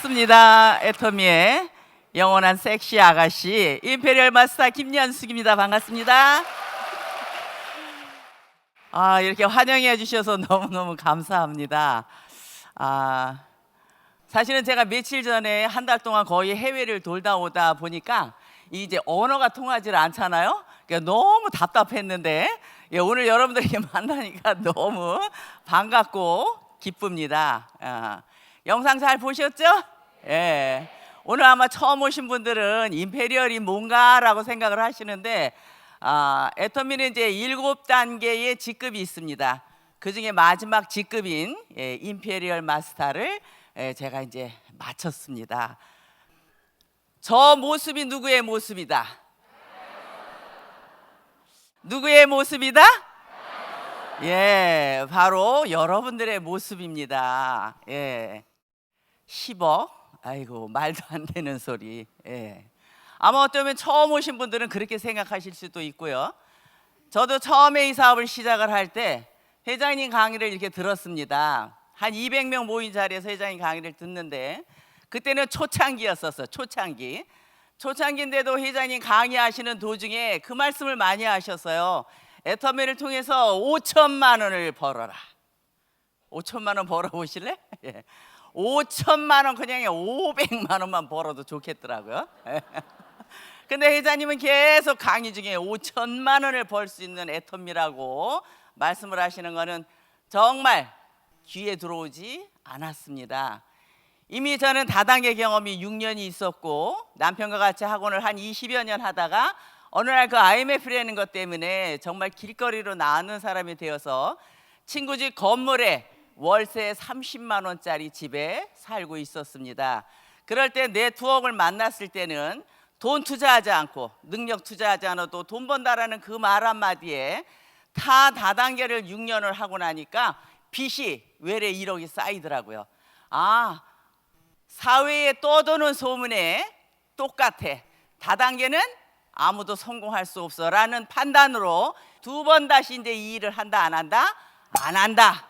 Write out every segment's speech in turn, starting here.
반갑습니다. 애터미의 영원한 섹시 아가씨 임페리얼 마스터 김연숙입니다. 반갑습니다. 이렇게 환영해 주셔서 너무너무 감사합니다. 사실은 제가 며칠 전에 한 달 동안 거의 해외를 돌다 오다 보니까 이제 언어가 통하지 않잖아요. 그러니까 너무 답답했는데 오늘 여러분들에게 만나니까 너무 반갑고 기쁩니다. 영상 잘 보셨죠? 예. 오늘 아마 처음 오신 분들은 임페리얼이 뭔가라고 생각을 하시는데 애터미는 이제 7단계의 직급이 있습니다. 그 중에 마지막 직급인 임페리얼 마스터를 제가 이제 마쳤습니다. 저 모습이 누구의 모습이다? 누구의 모습이다? 예, 바로 여러분들의 모습입니다. 예. 10억? 아이고, 말도 안 되는 소리. 예. 아마 어쩌면 처음 오신 분들은 그렇게 생각하실 수도 있고요. 저도 처음에 이 사업을 시작을 할 때 회장님 강의를 이렇게 들었습니다. 한 200명 모인 자리에서 회장님 강의를 듣는데 그때는 초창기였었어요. 초창기인데도 회장님 강의하시는 도중에 그 말씀을 많이 하셨어요. 애터미를 통해서 5천만 원을 벌어라. 5천만 원 벌어보실래? 예. 5천만 원 그냥 500만 원만 벌어도 좋겠더라고요. 근데 회장님은 계속 강의 중에 5천만 원을 벌 수 있는 애터미라고 말씀을 하시는 거는 정말 귀에 들어오지 않았습니다. 이미 저는 다단계 경험이 6년이 있었고 남편과 같이 학원을 한 20여 년 하다가 어느 날 그 IMF라는 것 때문에 정말 길거리로 나가는 사람이 되어서 친구 집 건물에 월세 30만 원짜리 집에 살고 있었습니다. 그럴 때 네트워크를 만났을 때는 돈 투자하지 않고 능력 투자하지 않아도 돈 번다라는 그 말 한마디에 타 다단계를 6년을 하고 나니까 빚이 외래 1억이 쌓이더라고요. 사회에 떠도는 소문에 똑같아. 다단계는 아무도 성공할 수 없어 라는 판단으로 두 번 다시 이제 이 일을 한다 안 한다? 안 한다.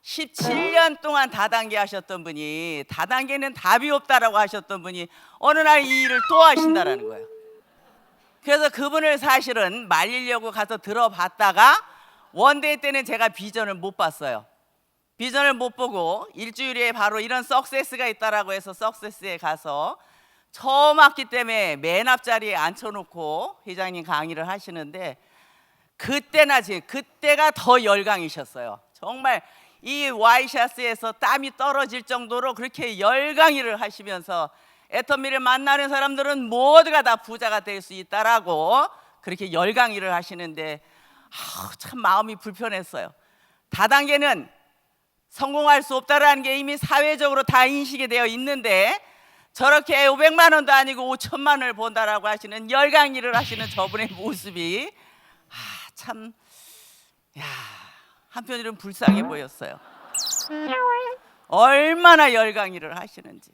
17년 동안 다단계 하셨던 분이 다단계는 답이 없다라고 하셨던 분이 어느 날 이 일을 또 하신다라는 거예요. 그래서 그분을 사실은 말리려고 가서 들어봤다가 원데이 때는 제가 비전을 못 봤어요. 비전을 못 보고 일주일에 바로 이런 석세스가 있다라고 해서 석세스에 가서 처음 왔기 때문에 맨 앞자리에 앉혀놓고 회장님 강의를 하시는데 그때가 더 열강이셨어요. 정말 이 와이셔츠에서 땀이 떨어질 정도로 그렇게 열강의를 하시면서 애터미를 만나는 사람들은 모두가 다 부자가 될 수 있다라고 그렇게 열강의를 하시는데 참 마음이 불편했어요. 다단계는 성공할 수 없다라는 게 이미 사회적으로 다 인식이 되어 있는데 저렇게 500만 원도 아니고 5천만 원을 번다라고 하시는 열강의를 하시는 저분의 모습이 참 한편으로는 불쌍해 보였어요. 얼마나 열강의를 하시는지.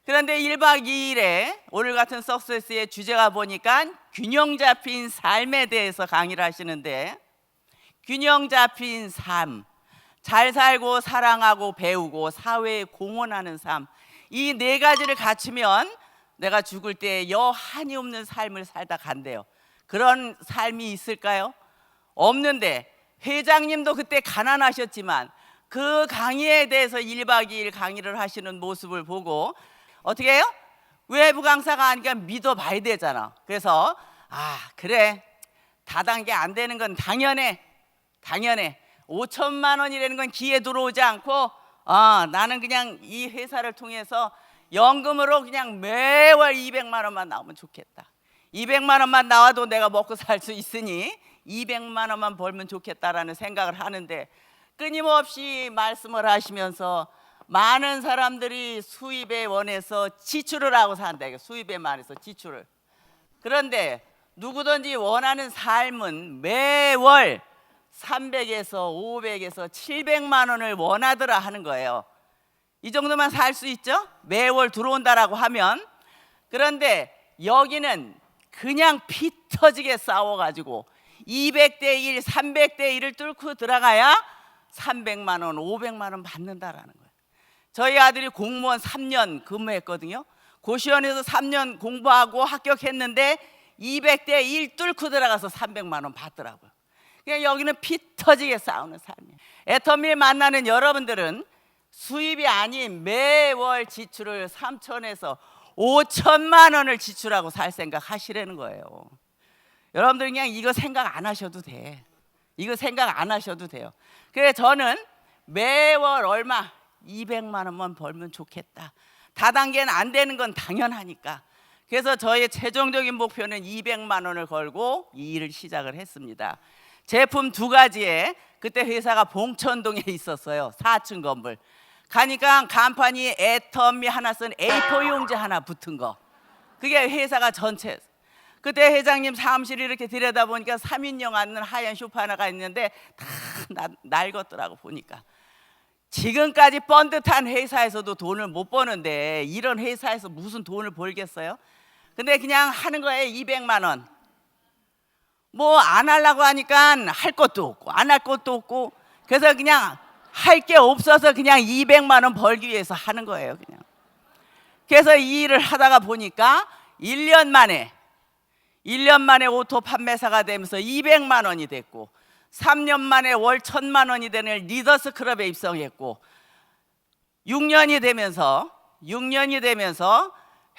그런데 1박 2일에 오늘 같은 석세스의 주제가 보니까 균형 잡힌 삶에 대해서 강의를 하시는데 균형 잡힌 삶, 잘 살고 사랑하고 배우고 사회에 공헌하는 삶, 이 네 가지를 갖추면 내가 죽을 때 여한이 없는 삶을 살다 간대요. 그런 삶이 있을까요? 없는데 회장님도 그때 가난하셨지만 그 강의에 대해서 1박 2일 강의를 하시는 모습을 보고 어떻게 해요? 외부 강사가 아니까 믿어봐야 되잖아. 그래서 그래, 다단계 안 되는 건 당연해. 5천만 원이라는 건 귀에 들어오지 않고 나는 그냥 이 회사를 통해서 연금으로 그냥 매월 200만 원만 나오면 좋겠다. 200만 원만 나와도 내가 먹고 살 수 있으니 200만 원만 벌면 좋겠다라는 생각을 하는데 끊임없이 말씀을 하시면서 많은 사람들이 수입에 원해서 지출을 하고 산다. 수입에 만해서 지출을. 그런데 누구든지 원하는 삶은 매월 300에서 500에서 700만 원을 원하더라 하는 거예요. 이 정도만 살 수 있죠? 매월 들어온다라고 하면. 그런데 여기는 그냥 피 터지게 싸워가지고 200대 1, 300대 1을 뚫고 들어가야 300만 원, 500만 원 받는다라는 거예요. 저희 아들이 공무원 3년 근무했거든요. 고시원에서 3년 공부하고 합격했는데 200대 1 뚫고 들어가서 300만 원 받더라고요. 그냥 여기는 피 터지게 싸우는 삶이에요. 애터미를 만나는 여러분들은 수입이 아닌 매월 지출을 3천에서 5천만 원을 지출하고 살 생각 하시라는 거예요. 여러분들 그냥 이거 생각 안 하셔도 돼. 이거 생각 안 하셔도 돼요. 그래서 저는 매월 얼마 200만 원만 벌면 좋겠다. 다단계는 안 되는 건 당연하니까. 그래서 저의 최종적인 목표는 200만 원을 걸고 이 일을 시작을 했습니다. 제품 2가지에 그때 회사가 봉천동에 있었어요. 4층 건물. 가니까 간판이 애터미 하나 쓴 A4 용지 하나 붙은 거. 그게 회사가 전체. 그때 회장님 사무실을 이렇게 들여다보니까 3인용 앉는 하얀 소파 하나가 있는데 다 낡았더라고 보니까. 지금까지 번듯한 회사에서도 돈을 못 버는데 이런 회사에서 무슨 돈을 벌겠어요? 근데 그냥 하는 거예요. 200만 원. 뭐 안 하려고 하니까 할 것도 없고 안 할 것도 없고 그래서 그냥 할 게 없어서 그냥 200만 원 벌기 위해서 하는 거예요. 그냥. 그래서 이 일을 하다가 보니까 1년 만에 오토 판매사가 되면서 200만 원이 됐고 3년 만에 월 1,000만 원이 되는 리더스 클럽에 입성했고 6년이 되면서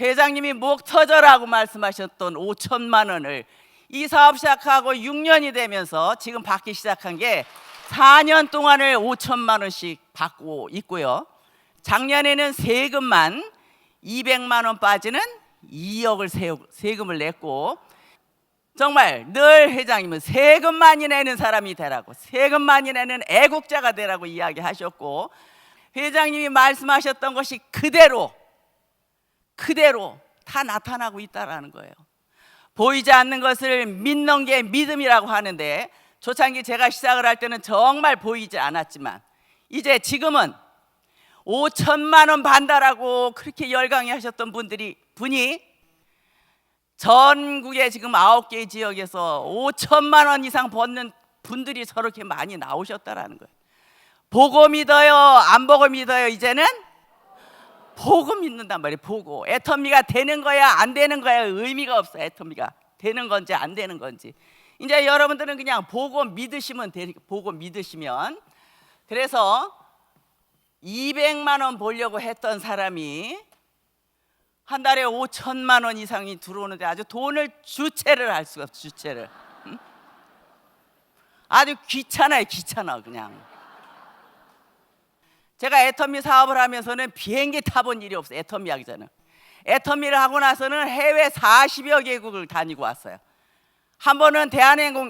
회장님이 목 터져라고 말씀하셨던 5천만 원을 이 사업 시작하고 6년이 되면서 지금 받기 시작한 게 4년 동안을 5천만 원씩 받고 있고요. 작년에는 세금만 200만 원 빠지는 2억을 세금을 냈고 정말 늘 회장님은 세금 많이 내는 사람이 되라고 세금 많이 내는 애국자가 되라고 이야기하셨고 회장님이 말씀하셨던 것이 그대로 다 나타나고 있다는 거예요. 보이지 않는 것을 믿는 게 믿음이라고 하는데 초창기 제가 시작을 할 때는 정말 보이지 않았지만 이제 지금은 5천만 원 반다라고 그렇게 열광해 하셨던 분이 전국에 지금 9개 지역에서 5천만 원 이상 버는 분들이 저렇게 많이 나오셨다라는 거예요. 보고 믿어요? 안 보고 믿어요? 이제는 보고 믿는단 말이에요. 보고. 애터미가 되는 거야 안 되는 거야 의미가 없어. 애터미가 되는 건지 안 되는 건지. 이제 여러분들은 그냥 보고 믿으시면 그래서 200만 원 벌려고 했던 사람이 한 달에 5천만 원 이상이 들어오는데 아주 돈을 주체를 할 수가 없어. 주체를. 응? 아주 귀찮아 그냥. 제가 애터미 사업을 하면서는 비행기 타본 일이 없어요. 애터미 하기 전에. 애터미를 하고 나서는 해외 40여 개국을 다니고 왔어요. 한 번은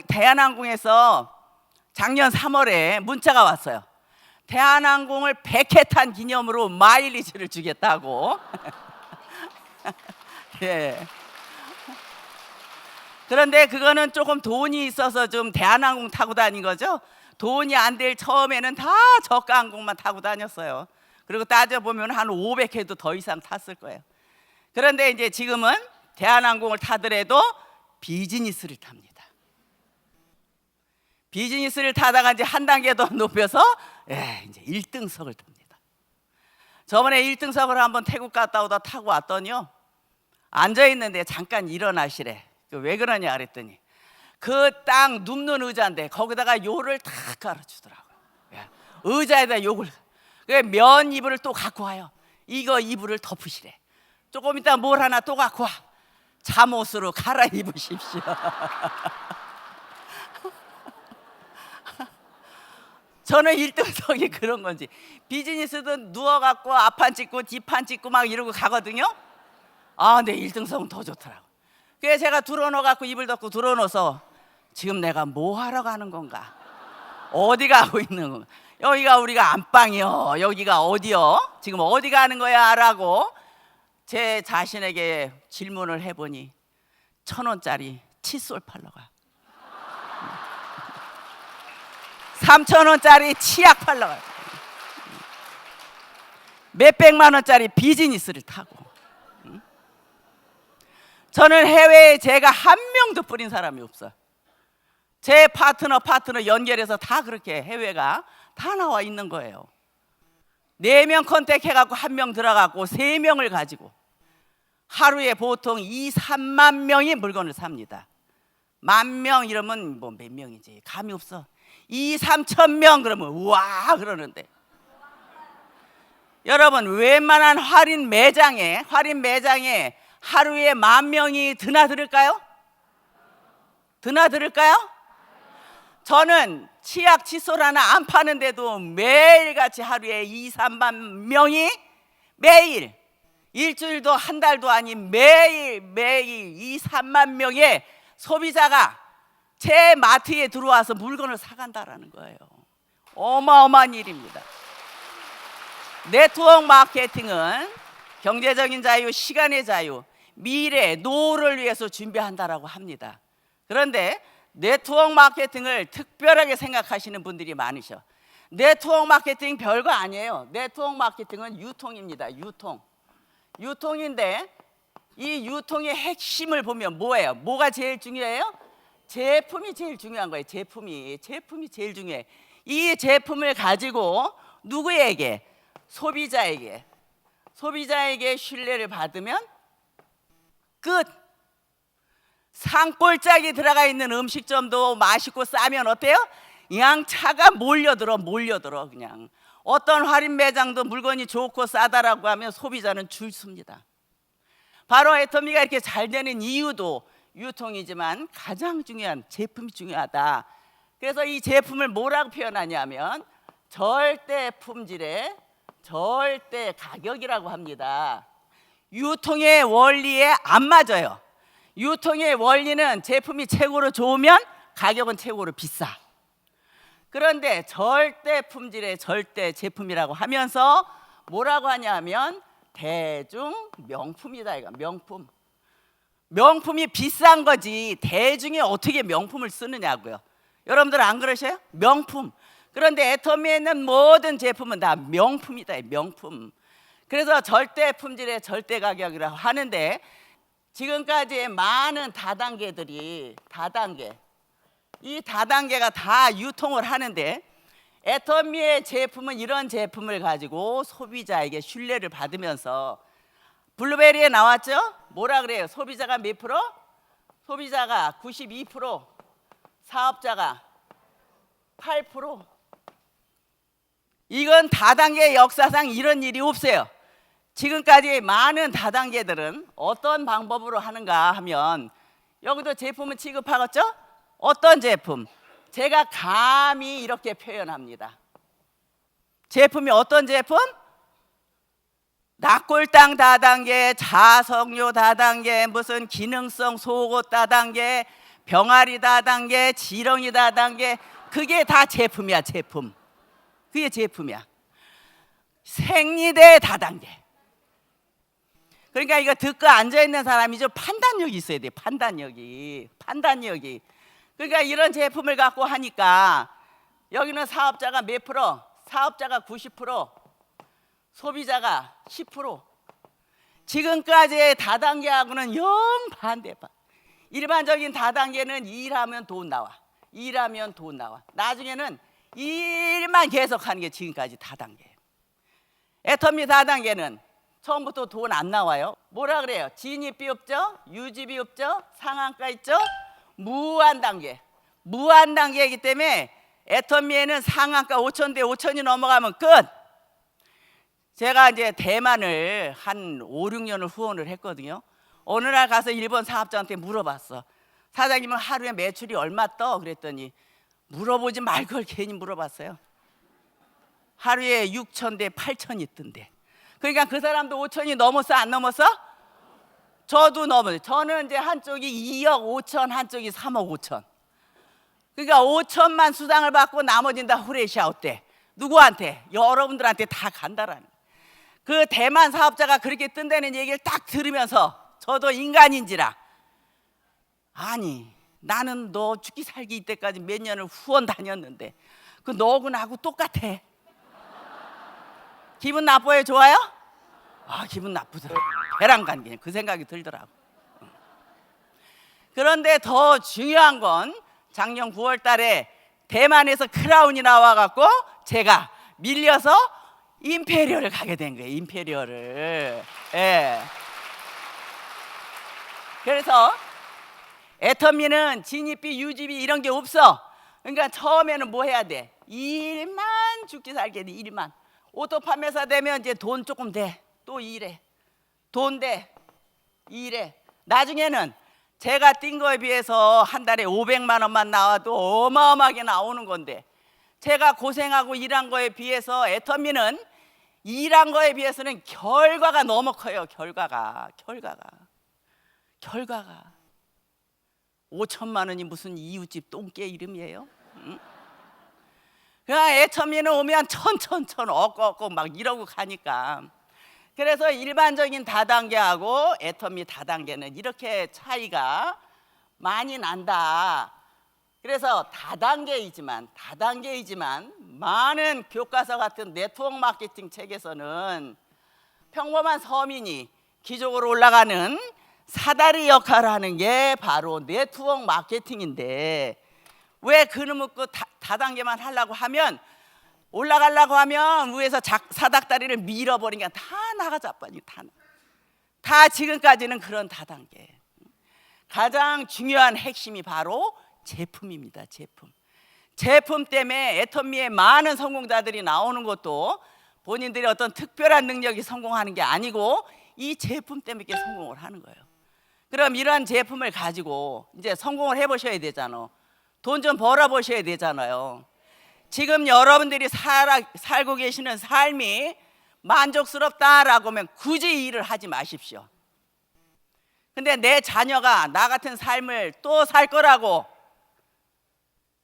대한항공에서 작년 3월에 문자가 왔어요. 대한항공을 100회 탄 기념으로 마일리지를 주겠다고. 예. 그런데 그거는 조금 돈이 있어서 좀 대한항공 타고 다닌 거죠. 돈이 안 될 처음에는 다 저가 항공만 타고 다녔어요. 그리고 따져보면 한 500회도 더 이상 탔을 거예요. 그런데 이제 지금은 대한항공을 타더라도 비즈니스를 탑니다. 비즈니스를 타다가 이제 한 단계 더 높여서 이제 1등석을 탑니다. 저번에 1등석을 한번 태국 갔다 오다 타고 왔더니요. 앉아있는데 잠깐 일어나시래. 왜 그러냐 그랬더니 그 딱 눕는 의자인데 거기다가 요를 다 깔아주더라고요. 의자에다 요걸. 면 이불을 또 갖고 와요. 이거 이불을 덮으시래. 조금 이따 뭘 하나 또 갖고 와. 잠옷으로 갈아입으십시오. 저는 1등석이 그런 건지 비즈니스도 누워갖고 앞판 찍고 뒷판 찍고 막 이러고 가거든요. 근데 1등석은 더 좋더라고. 그래서 제가 들어놓아갖고 이불 덮고 들어놓아서 지금 내가 뭐 하러 가는 건가? 어디 가고 있는 건가? 여기가 우리가 안방이요. 여기가 어디요? 지금 어디 가는 거야? 라고 제 자신에게 질문을 해보니 1,000원짜리 칫솔 팔러 가. 3,000원짜리 치약 팔러 가. 몇백만 원짜리 비즈니스를 타고. 저는 해외에 제가 한 명도 뿌린 사람이 없어요. 제 파트너 연결해서 다 그렇게 해외가 다 나와 있는 거예요. 4명 컨택해갖고 1명 들어가고 3명을 가지고 하루에 보통 2, 3만 명이 물건을 삽니다. 10,000명 이러면 뭐 몇 명이지 감이 없어. 2, 3천 명 그러면 우와 그러는데, 여러분 웬만한 할인 매장에 하루에 10,000명이 드나들을까요? 드나들을까요? 저는 치약 칫솔 하나 안 파는데도 매일같이 하루에 2, 3만 명이 매일, 일주일도 한 달도 아닌 매일 2, 3만 명의 소비자가 제 마트에 들어와서 물건을 사간다라는 거예요. 어마어마한 일입니다. 네트워크 마케팅은 경제적인 자유, 시간의 자유, 미래, 노후를 위해서 준비한다라고 합니다. 그런데 네트워크 마케팅을 특별하게 생각하시는 분들이 많으셔. 네트워크 마케팅 별거 아니에요. 네트워크 마케팅은 유통입니다. 유통인데 이 유통의 핵심을 보면 뭐예요? 뭐가 제일 중요해요? 제품이 제일 중요한 거예요. 제품이 제일 중요해. 이 제품을 가지고 누구에게? 소비자에게 신뢰를 받으면 끝. 산골짜기 들어가 있는 음식점도 맛있고 싸면 어때요? 그냥 차가 몰려들어 그냥. 어떤 할인 매장도 물건이 좋고 싸다라고 하면 소비자는 줄 섭니다. 바로 애터미가 이렇게 잘 되는 이유도 유통이지만 가장 중요한 제품이 중요하다. 그래서 이 제품을 뭐라고 표현하냐면 절대 품질의 절대 가격이라고 합니다. 유통의 원리에 안 맞아요. 유통의 원리는 제품이 최고로 좋으면 가격은 최고로 비싸. 그런데 절대 품질의 절대 제품이라고 하면서 뭐라고 하냐면 대중 명품이다. 이거 명품. 명품이 비싼 거지 대중이 어떻게 명품을 쓰느냐고요. 여러분들 안 그러셔요? 명품. 그런데 애터미에 있는 모든 제품은 다 명품이다. 명품. 그래서 절대 품질의 절대 가격이라고 하는데, 지금까지 많은 다단계들이 이 다단계가 다 유통을 하는데, 애터미의 제품은 이런 제품을 가지고 소비자에게 신뢰를 받으면서, 블루베리에 나왔죠? 뭐라 그래요? 소비자가 몇 프로? 소비자가 92%, 사업자가 8%. 이건 다단계 역사상 이런 일이 없어요. 지금까지 많은 다단계들은 어떤 방법으로 하는가 하면, 여기도 제품을 취급하겠죠? 어떤 제품? 제가 감히 이렇게 표현합니다. 제품이 어떤 제품? 낙골당 다단계, 자석류 다단계, 무슨 기능성 속옷 다단계, 병아리 다단계, 지렁이 다단계, 그게 다 제품이야. 제품. 그게 제품이야. 생리대 다단계. 그러니까 이거 듣고 앉아있는 사람이 좀 판단력이 있어야 돼. 판단력이. 그러니까 이런 제품을 갖고 하니까 여기는 사업자가 몇 프로? 사업자가 90%, 소비자가 10%. 지금까지의 다단계하고는 영 반대. 일반적인 다단계는 일하면 돈 나와. 나중에는 일만 계속하는 게 지금까지 다단계예요. 애터미 다단계는 처음부터 돈 안 나와요. 뭐라 그래요? 진입비 없죠? 유지비 없죠? 상한가 있죠? 무한단계이기 때문에 애터미에는 상한가 5,000대 5,000이 넘어가면 끝. 제가 이제 대만을 한 5, 6년을 후원을 했거든요. 어느 날 가서 일본 사업자한테 물어봤어. 사장님은 하루에 매출이 얼마 떠? 그랬더니 물어보지 말 걸 괜히 물어봤어요. 하루에 6,000대 8,000이 뜬대. 그러니까 그 사람도 5,000이 넘었어 안 넘었어? 저도 넘었어요. 저는 이제 한쪽이 2억 5천, 한쪽이 3억 5천. 그러니까 5천만 수당을 받고 나머지는 다 후레시아웃 돼. 누구한테? 여러분들한테 다 간다라는. 그 대만 사업자가 그렇게 뜬다는 얘기를 딱 들으면서 저도 인간인지라, 아니 나는 너 죽기 살기 이때까지 몇 년을 후원 다녔는데 그 너하고 나하고 똑같아. 기분 나빠요? 좋아요? 아, 기분 나쁘더라. 배랑 간 그냥 그 생각이 들더라고. 그런데 더 중요한 건 작년 9월 달에 대만에서 크라운이 나와갖고 제가 밀려서 임페리얼을 가게 된 거예요. 임페리얼을. 예. 그래서 애터미는 진입비, 유지비 이런 게 없어. 그러니까 처음에는 뭐 해야 돼? 일만 죽기 살게 돼. 일만. 오토 판매사 되면 이제 돈 조금 돼. 또 일해. 돈 돼. 일해. 나중에는 제가 뛴 거에 비해서 한 달에 500만 원만 나와도 어마어마하게 나오는 건데, 제가 고생하고 일한 거에 비해서 애터미는 일한 거에 비해서는 결과가 너무 커요. 결과가 5천만 원이 무슨 이웃집 똥개 이름이에요? 응? 그냥 애터미는 오면 천천천 얻고 막 이러고 가니까. 그래서 일반적인 다단계하고 애터미 다단계는 이렇게 차이가 많이 난다. 그래서 다단계이지만 많은 교과서 같은 네트워크 마케팅 책에서는 평범한 서민이 기적으로 올라가는 사다리 역할을 하는 게 바로 네트워크 마케팅인데, 왜 그놈의 그 다단계만 하려고 하면, 올라가려고 하면 위에서 사닥다리를 밀어버리니까 다 나가자빠니. 다 지금까지는 그런 다단계. 가장 중요한 핵심이 바로 제품입니다. 제품 때문에 애터미의 많은 성공자들이 나오는 것도 본인들이 어떤 특별한 능력이 성공하는 게 아니고 이 제품 때문에 이렇게 성공을 하는 거예요. 그럼 이러한 제품을 가지고 이제 성공을 해보셔야 되잖아. 돈 좀 벌어보셔야 되잖아요. 지금 여러분들이 살고 계시는 삶이 만족스럽다라고 하면 굳이 일을 하지 마십시오. 근데 내 자녀가 나 같은 삶을 또 살 거라고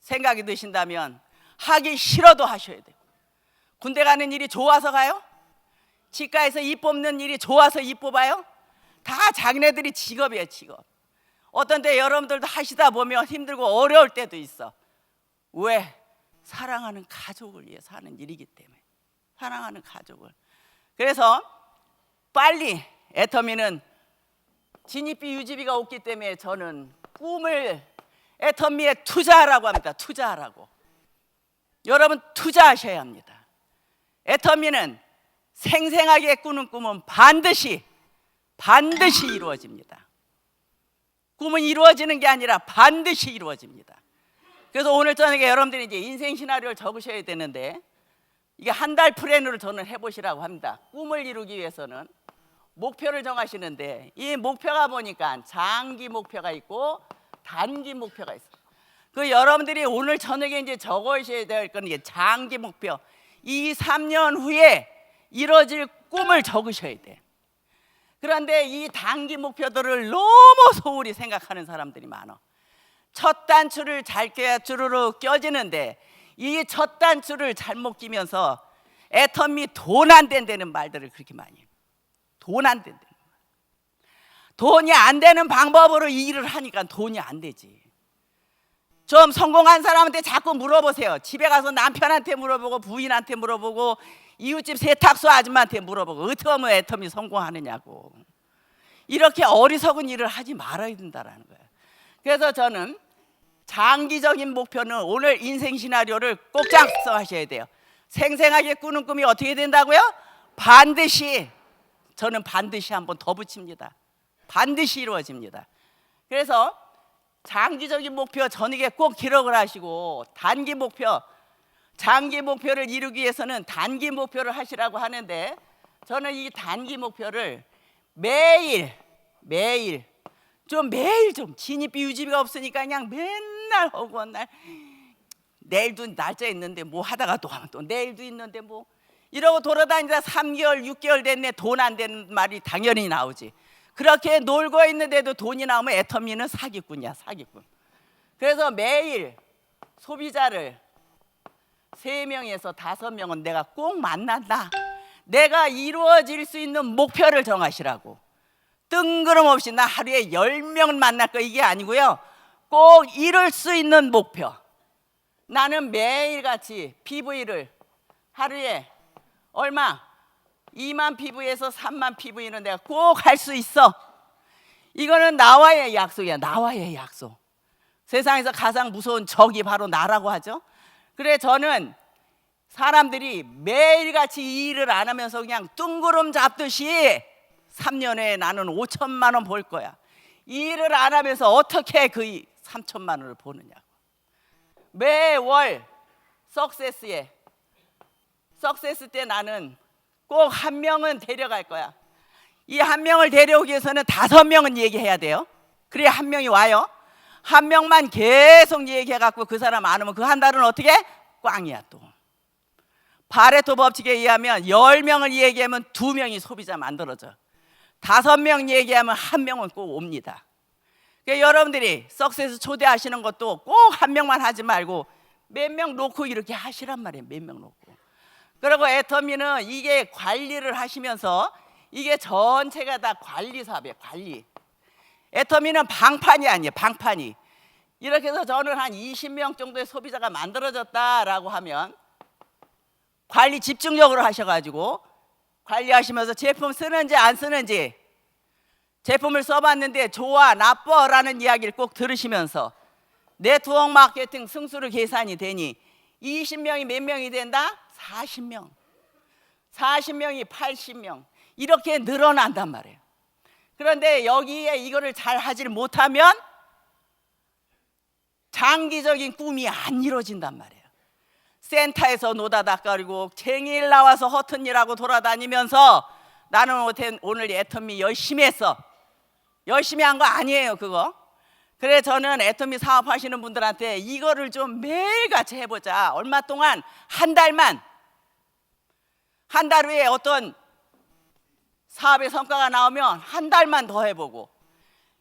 생각이 드신다면 하기 싫어도 하셔야 돼요. 군대 가는 일이 좋아서 가요? 치과에서 입 뽑는 일이 좋아서 입 뽑아요? 다 자기네들이 직업이에요, 직업. 어떤 때 여러분들도 하시다 보면 힘들고 어려울 때도 있어. 왜? 사랑하는 가족을 위해서 하는 일이기 때문에. 사랑하는 가족을. 그래서 빨리 애터미는 진입비, 유지비가 없기 때문에 저는 꿈을 애터미에 투자하라고 합니다. 투자하라고. 여러분 투자하셔야 합니다. 애터미는 생생하게 꾸는 꿈은 반드시 이루어집니다. 꿈은 이루어지는 게 아니라 반드시 이루어집니다. 그래서 오늘 저녁에 여러분들이 이제 인생 시나리오를 적으셔야 되는데, 이게 한 달 플랜으로 저는 해보시라고 합니다. 꿈을 이루기 위해서는 목표를 정하시는데, 이 목표가 보니까 장기 목표가 있고 단기 목표가 있어요. 그 여러분들이 오늘 저녁에 이제 적으셔야 될 건 이게 장기 목표. 2, 3년 후에 이루어질 꿈을 적으셔야 돼. 그런데 이 단기 목표들을 너무 소홀히 생각하는 사람들이 많아. 첫 단추를 잘 껴야 주르륵 껴지는데, 이 첫 단추를 잘못 끼면서 애터미 돈 안 된다는 말들을 그렇게 많이 해요. 돈 안 된다는 말. 돈이 안 되는 방법으로 일을 하니까 돈이 안 되지. 좀 성공한 사람한테 자꾸 물어보세요. 집에 가서 남편한테 물어보고 부인한테 물어보고 이웃집 세탁소 아줌마한테 물어보고 어떻게 하면 애터미 성공하느냐고. 이렇게 어리석은 일을 하지 말아야 된다는 거예요. 그래서 저는 장기적인 목표는 오늘 인생 시나리오를 꼭 작성하셔야 돼요. 생생하게 꾸는 꿈이 어떻게 된다고요? 저는 반드시 한번 더 붙입니다. 반드시 이루어집니다. 그래서 장기적인 목표 저녁에 꼭 기록을 하시고, 단기 목표, 장기 목표를 이루기 위해서는 단기 목표를 하시라고 하는데, 저는 이 단기 목표를 매일 좀 진입비 유지비가 없으니까 그냥 맨날 허구한 날, 내일도 날짜 있는데 뭐 하다가 또 내일도 있는데 뭐 이러고 돌아다니다 3개월 6개월 됐네. 돈 안 되는 말이 당연히 나오지. 그렇게 놀고 있는데도 돈이 나오면 애터미는 사기꾼이야, 사기꾼. 그래서 매일 소비자를 3명에서 5명은 내가 꼭 만난다. 내가 이루어질 수 있는 목표를 정하시라고. 뜬금없이 나 하루에 10명을 만날 거 이게 아니고요. 꼭 이룰 수 있는 목표. 나는 매일같이 PV를 하루에 얼마? 2만 PV에서 3만 PV는 내가 꼭 할 수 있어. 이거는 나와의 약속이야. 나와의 약속. 세상에서 가장 무서운 적이 바로 나라고 하죠. 그래 저는 사람들이 매일같이 이 일을 안 하면서 그냥 뜬구름 잡듯이 3년 후에 나는 5천만 원 벌 거야. 이 일을 안 하면서 어떻게 그 3천만 원을 버느냐고. 매월 석세스 때 나는 꼭 한 명은 데려갈 거야. 이 한 명을 데려오기 위해서는 5명은 얘기해야 돼요. 그래야 한 명이 와요. 한 명만 계속 얘기해갖고 그 사람 안 오면 그 한 달은 어떻게? 꽝이야 또. 파레토 법칙에 의하면 10명을 얘기하면 2명이 소비자 만들어져. 5명 얘기하면 1명은 꼭 옵니다. 그러니까 여러분들이 석세스 초대하시는 것도 꼭 한 명만 하지 말고 몇 명 놓고 이렇게 하시란 말이에요. 몇 명 놓고. 그리고 애터미는 이게 관리를 하시면서 이게 전체가 다 관리 사업이에요. 관리. 애터미는 방판이 아니에요. 방판이. 이렇게 해서 저는 한 20명 정도의 소비자가 만들어졌다라고 하면 관리 집중적으로 하셔가지고 관리하시면서 제품 쓰는지 안 쓰는지, 제품을 써봤는데 좋아 나빠라는 이야기를 꼭 들으시면서 네트워크 마케팅 승수로 계산이 되니 20명이 몇 명이 된다? 40명. 40명이 80명 이렇게 늘어난단 말이에요. 그런데 여기에 이거를 잘 하질 못하면 장기적인 꿈이 안 이루어진단 말이에요. 센터에서 노다닥거리고 쟁일 나와서 허튼 일하고 돌아다니면서 나는 오늘 애터미 열심히 했어. 열심히 한 거 아니에요 그거. 그래 저는 애터미 사업하시는 분들한테 이거를 좀 매일같이 해보자. 얼마 동안 한 달만, 한 달 후에 어떤 사업의 성과가 나오면 한 달만 더 해보고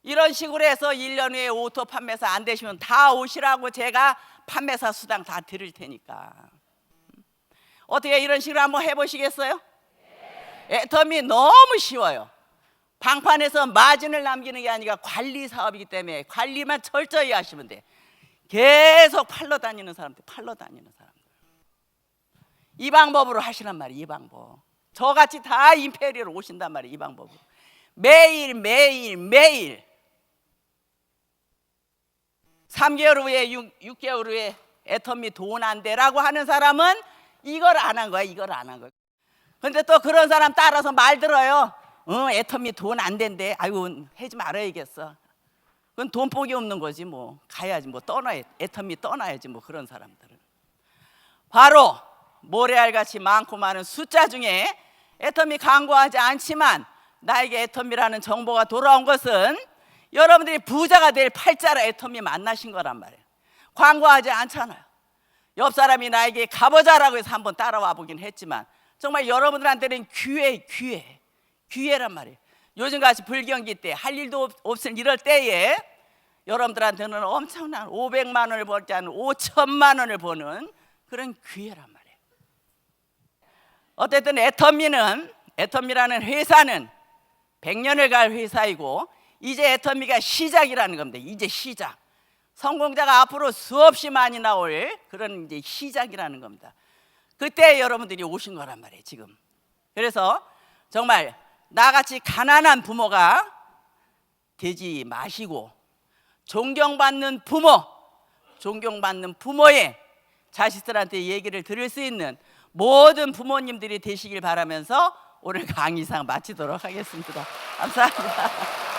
이런 식으로 해서 1년 후에 오토 판매사 안 되시면 다 오시라고 제가 판매사 수당 다 드릴 테니까. 어떻게 이런 식으로 한번 해보시겠어요? 애터미 너무 쉬워요. 방판에서 마진을 남기는 게 아니라 관리 사업이기 때문에 관리만 철저히 하시면 돼. 계속 팔러 다니는 사람들, 이 방법으로 하시란 말이에요. 이 방법. 저같이 다 임페리얼 오신단 말이에요. 이 방법으로 매일 3개월 후에 6개월 후에 애터미 돈 안 돼라고 하는 사람은 이걸 안 한 거야. 이걸 안 한 거야. 근데 또 그런 사람 따라서 말 들어요. 애터미 돈 안 된대. 아이고 하지 말아야겠어. 그건 돈복이 없는 거지 뭐. 가야지 뭐. 떠나야 애터미 떠나야지 뭐. 그런 사람들은 바로 모래알같이 많고 많은 숫자 중에 애터미 광고하지 않지만 나에게 애터미라는 정보가 돌아온 것은 여러분들이 부자가 될 팔자라 애터미 만나신 거란 말이에요. 광고하지 않잖아요. 옆 사람이 나에게 가보자라고 해서 한번 따라와 보긴 했지만 정말 여러분들한테는 기회란 말이에요. 요즘같이 불경기 때 할 일도 없을 이럴 때에 여러분들한테는 엄청난 500만 원을 벌지 않은 5천만 원을 버는 그런 기회란 말이에요. 어쨌든 애터미라는 회사는 100년을 갈 회사이고 이제 애터미가 시작이라는 겁니다. 이제 시작. 성공자가 앞으로 수없이 많이 나올 그런 이제 시작이라는 겁니다. 그때 여러분들이 오신 거란 말이에요 지금. 그래서 정말 나같이 가난한 부모가 되지 마시고 존경받는 부모의 자식들한테 얘기를 들을 수 있는 모든 부모님들이 되시길 바라면서 오늘 강의상 마치도록 하겠습니다. 감사합니다.